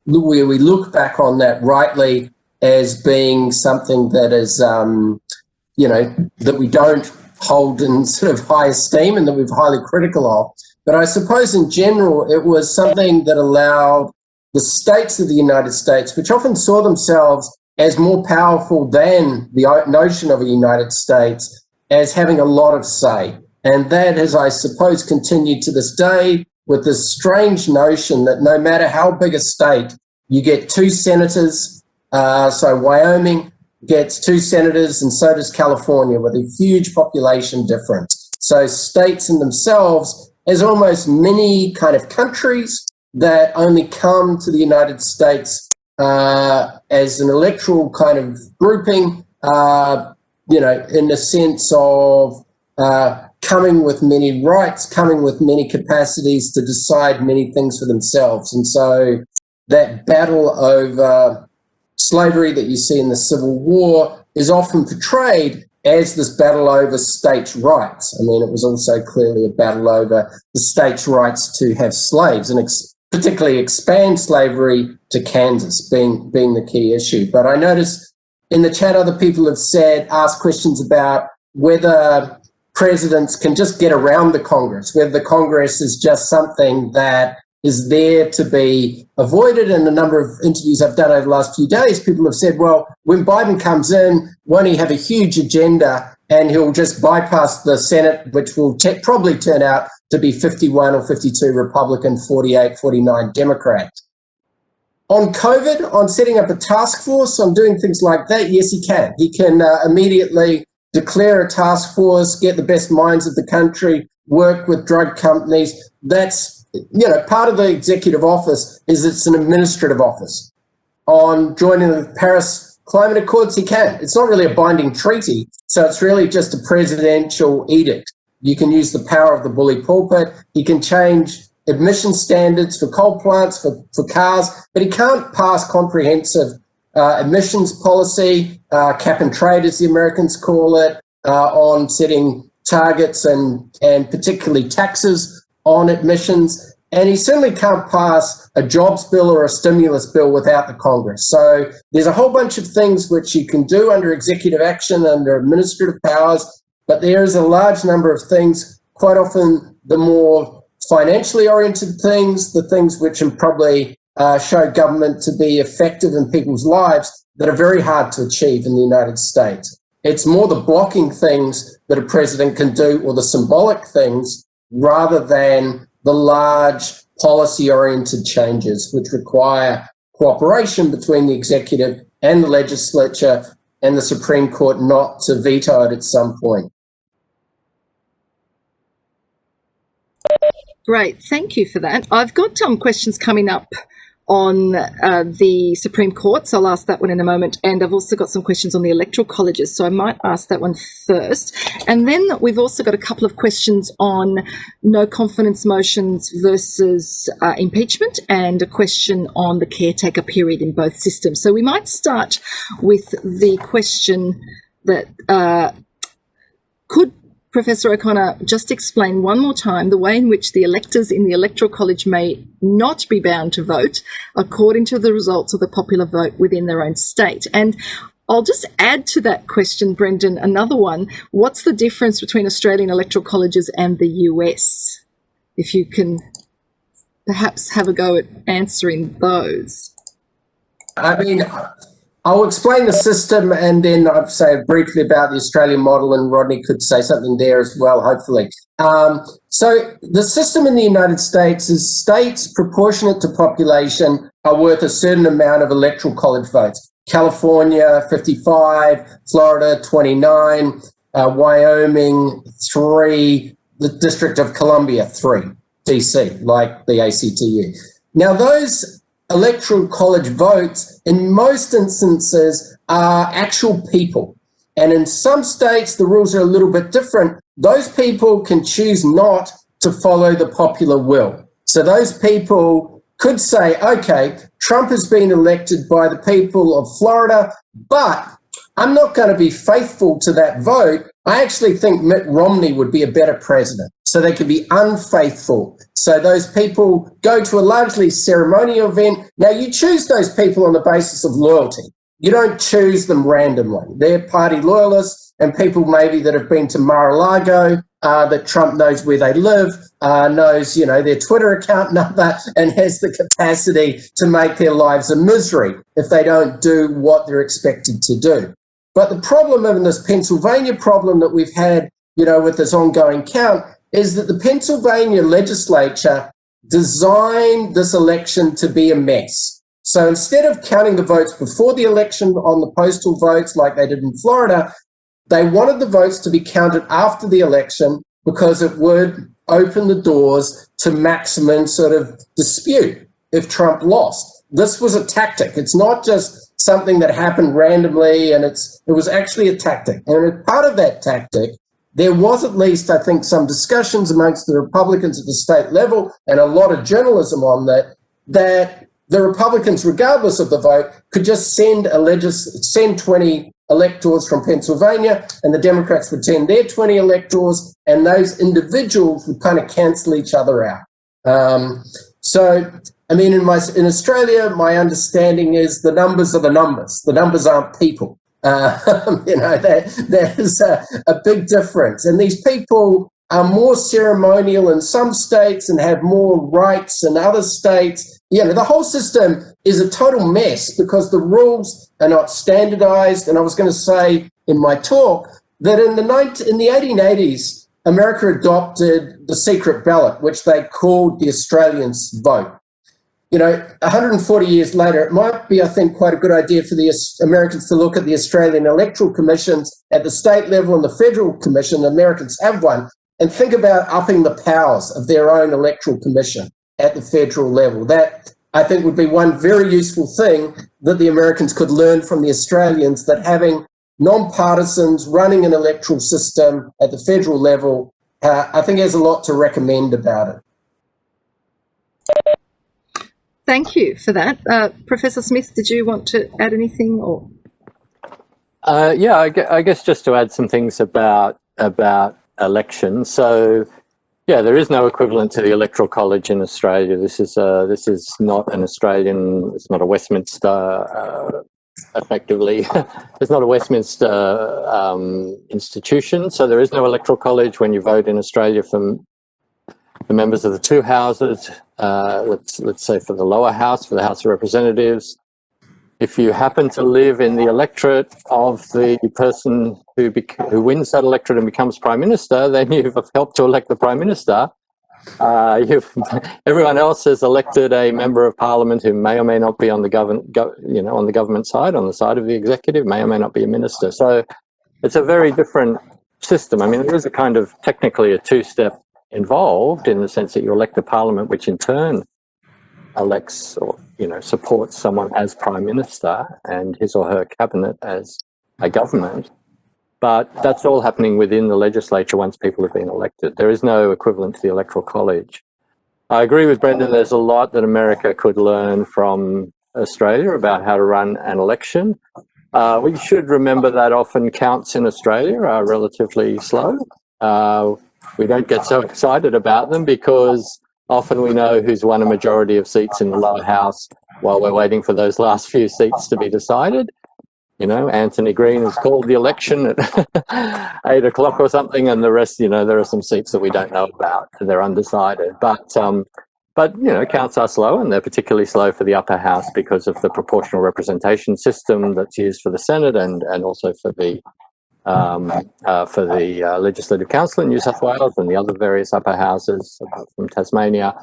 where we look back on that rightly as being something that is, that we don't hold in sort of high esteem and that we're highly critical of. But I suppose in general, it was something that allowed the states of the United States, which often saw themselves as more powerful than the notion of a United States, as having a lot of say. And that has, I suppose, continued to this day with this strange notion that no matter how big a state, you get 2 senators. So Wyoming gets 2 senators, and so does California, with a huge population difference. So states in themselves as almost mini kind of countries that only come to the United States as an electoral kind of grouping, in the sense of coming with many rights, coming with many capacities to decide many things for themselves. And so that battle over slavery that you see in the Civil War is often portrayed as this battle over states' rights. I mean, it was also clearly a battle over the states' rights to have slaves, and particularly expand slavery to Kansas being the key issue. But I noticed in the chat other people have asked questions about whether presidents can just get around the Congress, whether the Congress is just something that is there to be avoided. In a number of interviews I've done over the last few days, people have said, well, when Biden comes in, won't he have a huge agenda and he'll just bypass the Senate, which will probably turn out to be 51 or 52 Republican, 48, 49 Democrat. On COVID, on setting up a task force, on doing things like that, yes, he can. He can immediately declare a task force, get the best minds of the country, work with drug companies. That's part of the executive office is it's an administrative office. On joining the Paris Climate Accords, he can. It's not really a binding treaty, so it's really just a presidential edict. You can use the power of the bully pulpit. He can change emission standards for coal plants, for cars, but he can't pass comprehensive emissions policy, cap and trade, as the Americans call it, on setting targets and particularly taxes on emissions, and he certainly can't pass a jobs bill or a stimulus bill without the Congress. So there's a whole bunch of things which you can do under executive action, under administrative powers, but there is a large number of things, quite often the more financially oriented things, the things which can probably show government to be effective in people's lives, that are very hard to achieve in the United States. It's more the blocking things that a president can do, or the symbolic things, rather than the large policy-oriented changes which require cooperation between the executive and the legislature and the Supreme Court not to veto it at some point. Great, thank you for that. I've got questions coming up on the Supreme Court, so I'll ask that one in a moment. And I've also got some questions on the electoral colleges, so I might ask that one first. And then we've also got a couple of questions on no confidence motions versus impeachment, and a question on the caretaker period in both systems. So we might start with the question that could Professor O'Connor just explain one more time the way in which the electors in the Electoral College may not be bound to vote according to the results of the popular vote within their own state. And I'll just add to that question, Brendan, another one. What's the difference between Australian electoral colleges and the US? If you can perhaps have a go at answering those. I mean, I'll explain the system and then I'll say briefly about the Australian model, and Rodney could say something there as well, hopefully. So the system in the United States is states proportionate to population are worth a certain amount of electoral college votes. California, 55, Florida, 29, Wyoming, 3, the District of Columbia, 3, DC, like the ACTU. Now, those electoral college votes, in most instances, are actual people. And in some states, the rules are a little bit different. Those people can choose not to follow the popular will. So those people could say, okay, Trump has been elected by the people of Florida, but I'm not going to be faithful to that vote. I actually think Mitt Romney would be a better president. So they could be unfaithful. So those people go to a largely ceremonial event. Now, you choose those people on the basis of loyalty. You don't choose them randomly. They're party loyalists and people maybe that have been to Mar-a-Lago, that Trump knows where they live, knows, their Twitter account number, and has the capacity to make their lives a misery if they don't do what they're expected to do. But the problem in this Pennsylvania problem that we've had, with this ongoing count, is that the Pennsylvania legislature designed this election to be a mess. So instead of counting the votes before the election on the postal votes like they did in Florida, they wanted the votes to be counted after the election because it would open the doors to maximum sort of dispute if Trump lost. This was a tactic. It's not just something that happened randomly, and it was actually a tactic. And as part of that tactic, there was at least, I think, some discussions amongst the Republicans at the state level and a lot of journalism on that the Republicans, regardless of the vote, could just send 20 electors from Pennsylvania, and the Democrats would send their 20 electors, and those individuals would kind of cancel each other out. In Australia, my understanding is the numbers are the numbers. The numbers aren't people. There's a big difference. And these people are more ceremonial in some states and have more rights in other states. The whole system is a total mess because the rules are not standardized. And I was going to say in my talk that in the 1880s, America adopted the secret ballot, which they called the Australians' vote. 140 years later, it might be, I think, quite a good idea for the Americans to look at the Australian electoral commissions at the state level and the federal commission. The Americans have one, and think about upping the powers of their own electoral commission at the federal level. That, I think, would be one very useful thing that the Americans could learn from the Australians, that having non-partisans running an electoral system at the federal level, I think has a lot to recommend about it. Thank you for that. Professor Smith, did you want to add anything? Or I guess just to add some things about elections. So, there is no equivalent to the Electoral College in Australia. This is not an Australian. It's not a Westminster. Effectively, it's not a Westminster institution. So there is no Electoral College when you vote in Australia from the members of the two houses. Let's say for the lower house, for the House of Representatives. If you happen to live in the electorate of the person who wins that electorate and becomes Prime Minister, then you've helped to elect the Prime Minister. Everyone else has elected a member of Parliament who may or may not be on the on the government side, on the side of the executive, may or may not be a minister. So it's a very different system. I mean, there is a kind of technically a two-step involved in the sense that you elect a Parliament, which in turn elects or supports someone as Prime Minister and his or her cabinet as a government. But that's all happening within the legislature once people have been elected. There is no equivalent to the Electoral College. I agree with Brendan, there's a lot that America could learn from Australia about how to run an election. We should remember that often counts in Australia are relatively slow. We don't get so excited about them because often we know who's won a majority of seats in the lower house while we're waiting for those last few seats to be decided. Anthony Green has called the election at 8 o'clock or something, and the rest, there are some seats that we don't know about. They're undecided, but counts are slow, and they're particularly slow for the upper house because of the proportional representation system that's used for the Senate and also for the Legislative Council in New South Wales and the other various upper houses apart from Tasmania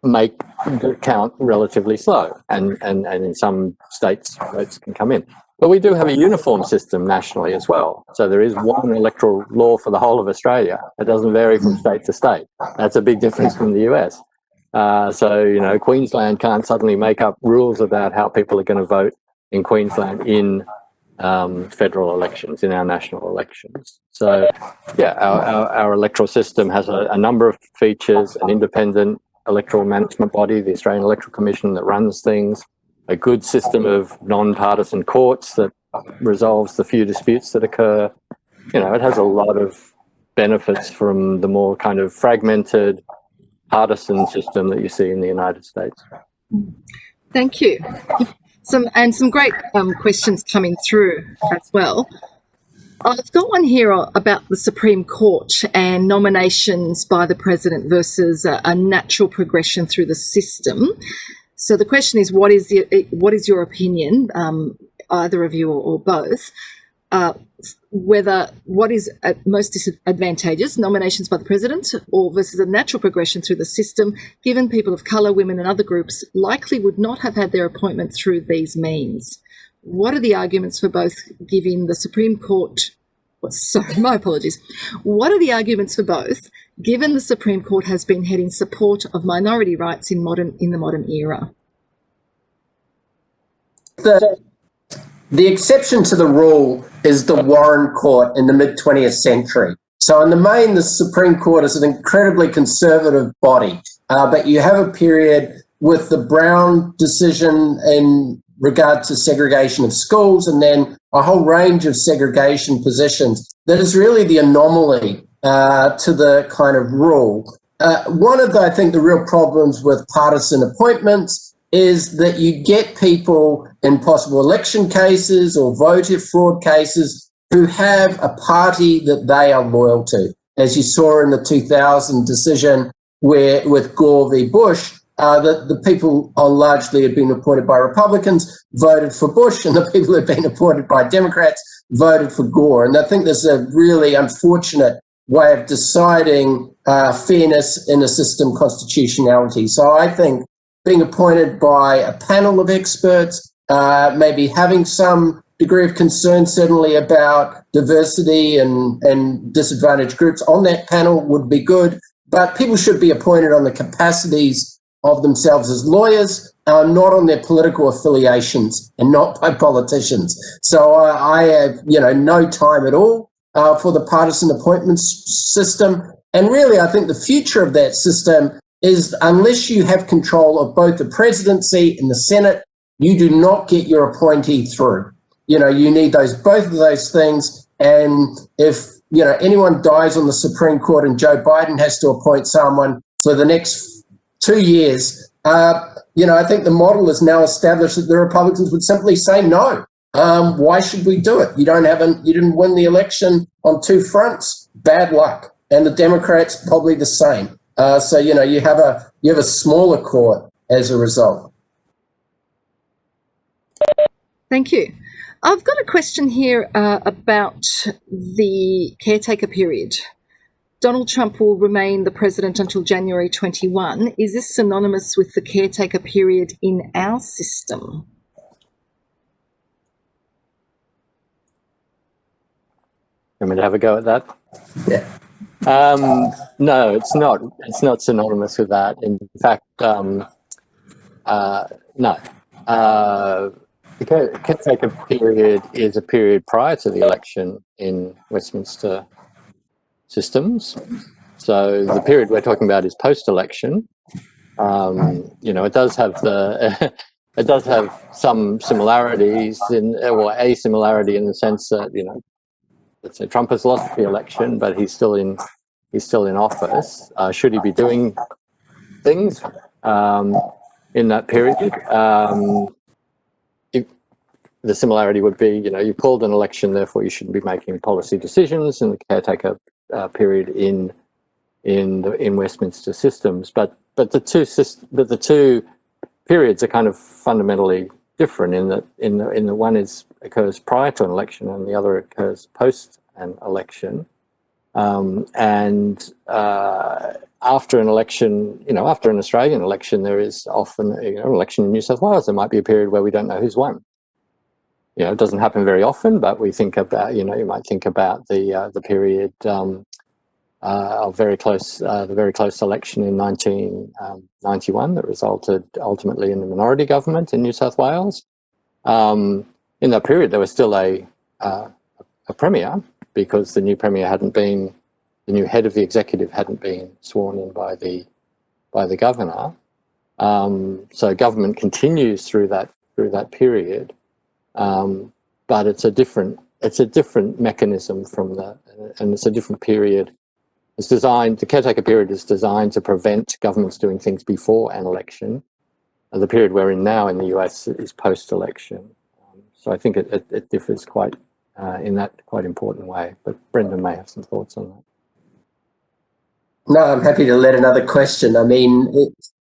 make the count relatively slow, and in some states votes can come in. But we do have a uniform system nationally as well. So there is one electoral law for the whole of Australia. It doesn't vary from state to state. That's a big difference from the US. So, Queensland can't suddenly make up rules about how people are going to vote in Queensland in federal elections, in our national elections. So, yeah, our electoral system has a number of features: an independent electoral management body, the Australian Electoral Commission, that runs things, a good system of non-partisan courts that resolves the few disputes that occur. It has a lot of benefits from the more kind of fragmented partisan system that you see in the United States. Thank you. Some great questions coming through as well. I've got one here about the Supreme Court and nominations by the President versus a natural progression through the system. So the question is, what is your opinion, either of you or both, what is most disadvantageous, nominations by the President or versus a natural progression through the system, given people of colour, women and other groups likely would not have had their appointment through these means? What are the arguments for both, giving the Supreme Court... my apologies. What are the arguments for both, given the Supreme Court has been held in support of minority rights in the modern era? The exception to the rule is the Warren Court in the mid-20th century. So in the main, the Supreme Court is an incredibly conservative body, but you have a period with the Brown decision in regard to segregation of schools, and then a whole range of segregation positions that is really the anomaly to the kind of rule. One of I think the real problems with partisan appointments is that you get people in possible election cases or voter fraud cases who have a party that they are loyal to, as you saw in the 2000 decision with Gore v. Bush. That the people largely had been appointed by Republicans voted for Bush, and the people who had been appointed by Democrats voted for Gore. And I think there's a really unfortunate way of deciding fairness in a system constitutionality. So I think being appointed by a panel of experts, maybe having some degree of concern certainly about diversity and disadvantaged groups on that panel would be good, but people should be appointed on the capacities of themselves as lawyers, not on their political affiliations and not by politicians. So I have, no time at all for the partisan appointments system. And really, I think the future of that system is, unless you have control of both the presidency and the Senate, you do not get your appointee through. You need both of those things. And if, anyone dies on the Supreme Court and Joe Biden has to appoint someone for the next 2 years, I think the model is now established that the Republicans would simply say no. Why should we do it? You didn't win the election on two fronts. Bad luck. And the Democrats probably the same. So you have a smaller court as a result. Thank you. I've got a question here about the caretaker period. Donald Trump will remain the president until January 21. Is this synonymous with the caretaker period in our system? Want me to have a go at that? Yeah. No, it's not. It's not synonymous with that. In fact, no. The caretaker period is a period prior to the election in Westminster systems. So the period we're talking about is post-election. It does have it does have some similarities or a similarity in the sense that let's say Trump has lost the election, but he's still in office. Should he be doing things in that period? the similarity would be, you called an election, therefore you shouldn't be making policy decisions in the caretaker period in Westminster systems. But the two periods are kind of fundamentally different in that the one occurs prior to an election and the other occurs post an election. After an election, after an Australian election, there is often an election in New South Wales. There might be a period where we don't know who's won. It doesn't happen very often, but we think about, you might think about the period of the very close election in 1991 that resulted ultimately in the minority government in New South Wales. In that period, there was still a premier, because the new premier the new head of the executive hadn't been sworn in by the governor. So government continues through that period, but it's a different mechanism and it's a different period. The caretaker period is designed to prevent governments doing things before an election. And the period we're in now in the US is post-election. So I think it differs quite in that quite important way. But Brendan may have some thoughts on that. No, I'm happy to let another question. I mean,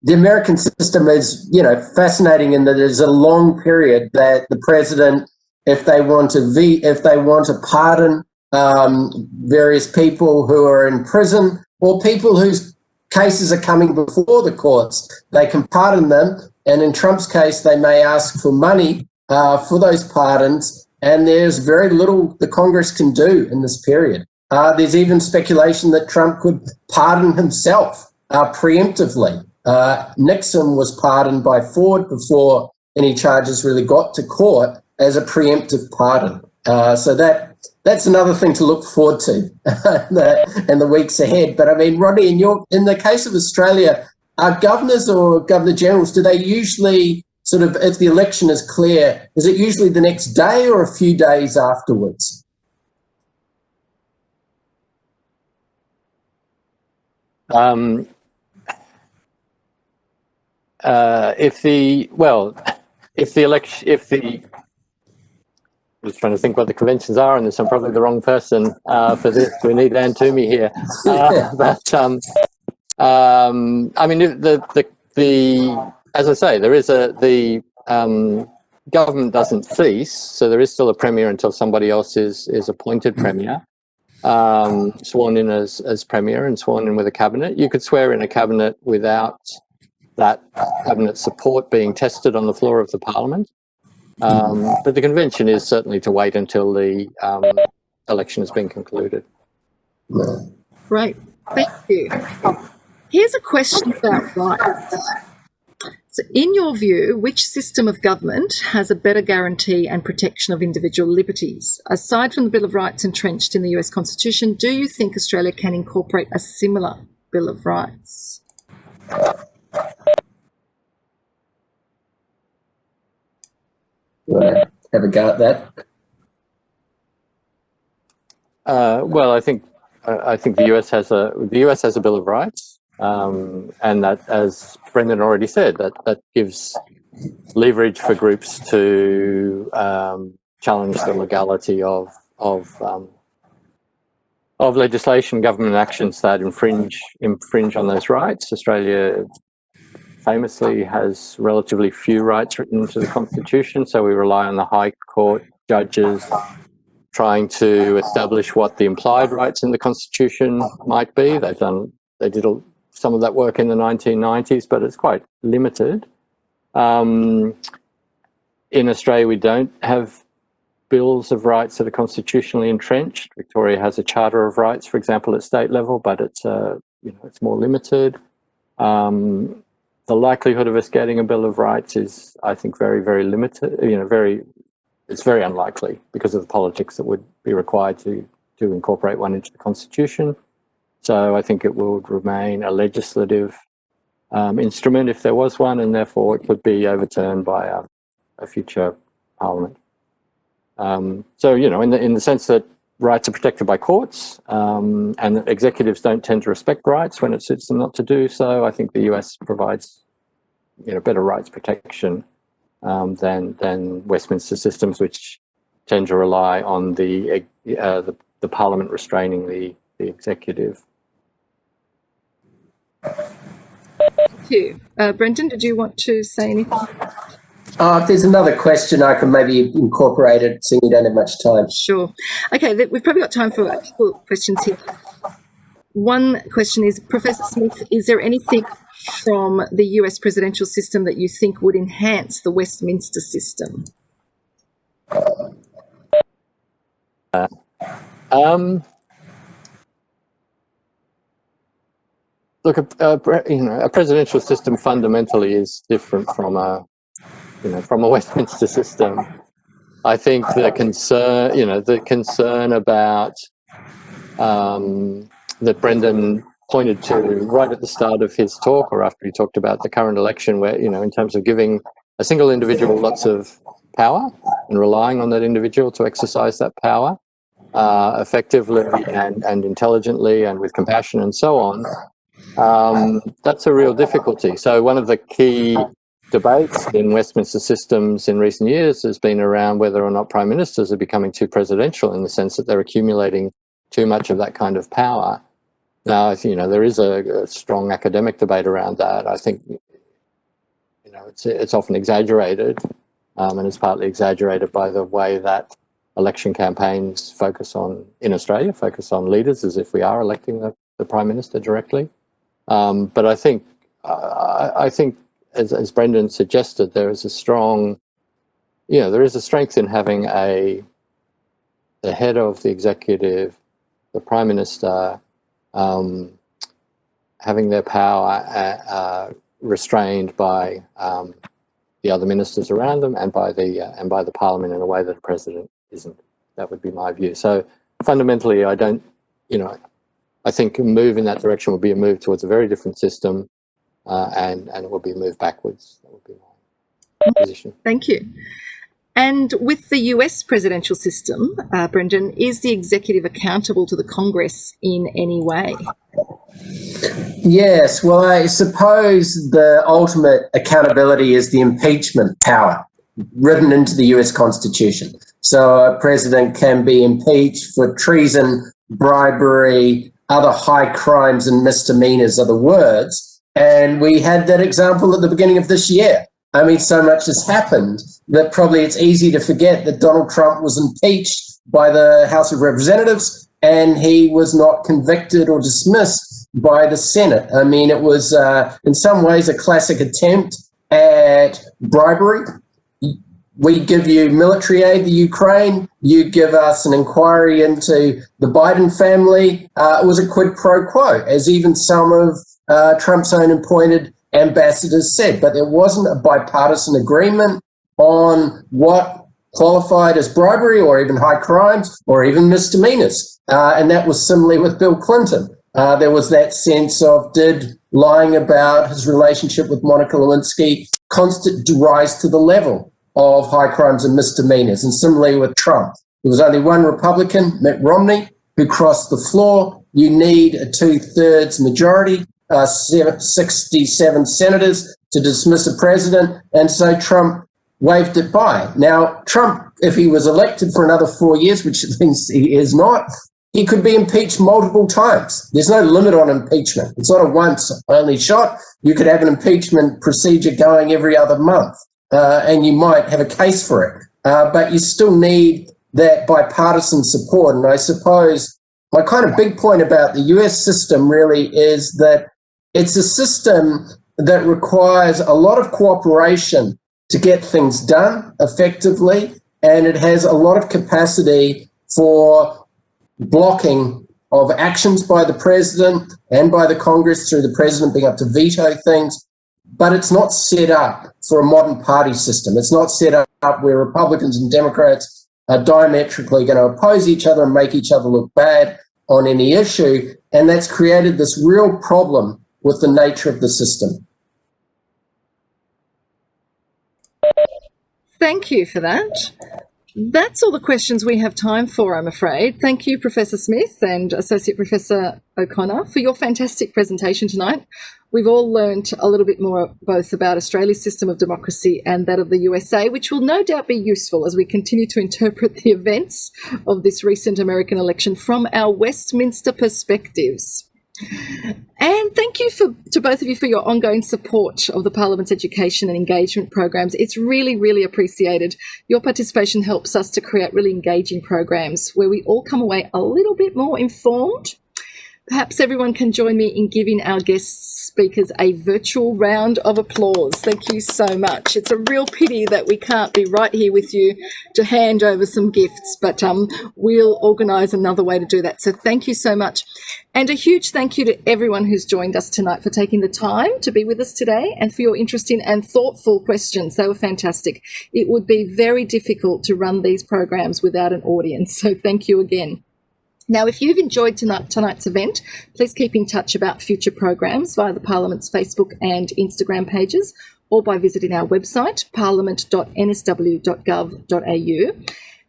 the American system is, fascinating in that there's a long period that the president, if they want to pardon various people who are in prison or people whose cases are coming before the courts, they can pardon them. And in Trump's case, they may ask for money for those pardons. And there's very little the Congress can do in this period. There's even speculation that Trump could pardon himself preemptively. Nixon was pardoned by Ford before any charges really got to court as a preemptive pardon. So that's another thing to look forward to in the weeks ahead. But I mean, Rodney, in the case of Australia, governors or governor generals, do they usually sort of, if the election is clear, is it usually the next day or a few days afterwards? I'm just trying to think what the conventions are, and I'm probably the wrong person for this. We need Anne Toomey here. I mean, as I say, the government doesn't cease, so there is still a premier until somebody else is appointed premier, sworn in as premier and sworn in with a cabinet. You could swear in a cabinet without that cabinet support being tested on the floor of the parliament. But the convention is certainly to wait until the election has been concluded. Great, thank you. Here's a question about rights. So in your view, which system of government has a better guarantee and protection of individual liberties? Aside from the Bill of Rights entrenched in the US Constitution, do you think Australia can incorporate a similar Bill of Rights? Have a go at that? Well, I think the US has a Bill of Rights, and that, as Brendan already said, that gives leverage for groups to challenge the legality of legislation, government actions that infringe on those rights. Australia famously has relatively few rights written into the Constitution, so we rely on the High Court judges trying to establish what the implied rights in the Constitution might be. They did some of that work in the 1990s, but it's quite limited. In Australia, we don't have bills of rights that are constitutionally entrenched. Victoria has a Charter of Rights, for example, at state level, but it's more limited. The likelihood of us getting a Bill of Rights is, I think, very, very limited. It's very unlikely because of the politics that would be required to incorporate one into the Constitution. So I think it would remain a legislative instrument if there was one, and therefore it could be overturned by a future Parliament. So, in the sense that rights are protected by courts, and executives don't tend to respect rights when it suits them not to do so, I think the US provides, better rights protection than Westminster systems, which tend to rely on the Parliament restraining the executive. Thank you. Brendan, did you want to say anything? If there's another question, I can maybe incorporate it, so you don't have much time. Sure. Okay, we've probably got time for a couple of questions here. One question is, Professor Smith, is there anything from the US presidential system that you think would enhance the Westminster system? Look, a presidential system fundamentally is different from a Westminster system. I think the concern about that Brendan pointed to right at the start of his talk, or after he talked about the current election, where, in terms of giving a single individual lots of power and relying on that individual to exercise that power effectively and intelligently and with compassion and so on, that's a real difficulty. So one of the key debates in Westminster systems in recent years has been around whether or not prime ministers are becoming too presidential, in the sense that they're accumulating too much of that kind of power. Now, there is a strong academic debate around that. I think, it's often exaggerated, and it's partly exaggerated by the way that election campaigns in Australia focus on leaders as if we are electing the prime minister directly. But I think as Brendan suggested, there is a strength in having the head of the executive, the prime minister, having their power restrained by the other ministers around them and by the Parliament in a way that the president isn't. That would be my view. So fundamentally, I think a move in that direction would be a move towards a very different system, and it would be a move backwards. That would be my position. Thank you. And with the US presidential system, Brendan, is the executive accountable to the Congress in any way? Yes, well, I suppose the ultimate accountability is the impeachment power written into the US Constitution. So a president can be impeached for treason, bribery, other high crimes and misdemeanors are the words. And we had that example at the beginning of this year. I mean, so much has happened that probably it's easy to forget that Donald Trump was impeached by the House of Representatives and he was not convicted or dismissed by the Senate. I mean, it was in some ways a classic attempt at bribery. We give you military aid to Ukraine, you give us an inquiry into the Biden family. It was a quid pro quo, as even some of Trump's own appointed ambassadors said, but there wasn't a bipartisan agreement on what qualified as bribery or even high crimes or even misdemeanors. And that was similarly with Bill Clinton. There was that sense of, did lying about his relationship with Monica Lewinsky rise to the level of high crimes and misdemeanors? And similarly with Trump, there was only one Republican, Mitt Romney, who crossed the floor. You need a 2/3 majority, 67 senators to dismiss a president, and so Trump waved it by. Now, Trump, if he was elected for another 4 years, which it thinks he is not, he could be impeached multiple times. There's no limit on impeachment. It's not a once-only shot. You could have an impeachment procedure going every other month, and you might have a case for it. But you still need that bipartisan support. And I suppose my kind of big point about the US system really is that it's a system that requires a lot of cooperation to get things done effectively, and it has a lot of capacity for blocking of actions by the president and by the Congress through the president being able to veto things. But it's not set up for a modern party system. It's not set up where Republicans and Democrats are diametrically going to oppose each other and make each other look bad on any issue. And that's created this real problem with the nature of the system. Thank you for that. That's all the questions we have time for, I'm afraid. Thank you, Professor Smith and Associate Professor O'Connor, for your fantastic presentation tonight. We've all learned a little bit more both about Australia's system of democracy and that of the USA, which will no doubt be useful as we continue to interpret the events of this recent American election from our Westminster perspectives. And thank you to both of you for your ongoing support of the Parliament's education and engagement programs. It's really, really appreciated. Your participation helps us to create really engaging programs where we all come away a little bit more informed. Perhaps everyone can join me in giving our guest speakers a virtual round of applause. Thank you so much. It's a real pity that we can't be right here with you to hand over some gifts, but we'll organise another way to do that. So thank you so much. And a huge thank you to everyone who's joined us tonight for taking the time to be with us today and for your interesting and thoughtful questions. They were fantastic. It would be very difficult to run these programs without an audience, so thank you again. Now, if you've enjoyed tonight's event, please keep in touch about future programs via the Parliament's Facebook and Instagram pages or by visiting our website, parliament.nsw.gov.au.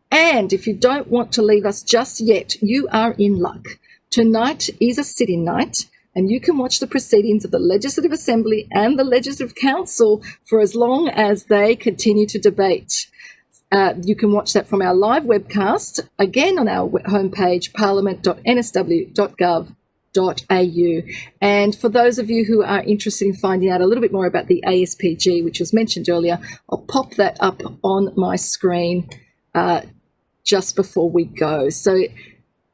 And if you don't want to leave us just yet, you are in luck. Tonight is a sit-in night, and you can watch the proceedings of the Legislative Assembly and the Legislative Council for as long as they continue to debate. You can watch that from our live webcast, again on our homepage, parliament.nsw.gov.au. And for those of you who are interested in finding out a little bit more about the ASPG, which was mentioned earlier, I'll pop that up on my screen just before we go. So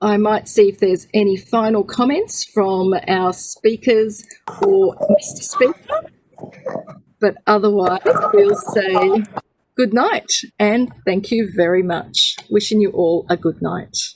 I might see if there's any final comments from our speakers or Mr. Speaker, but otherwise we'll say good night and thank you very much. Wishing you all a good night.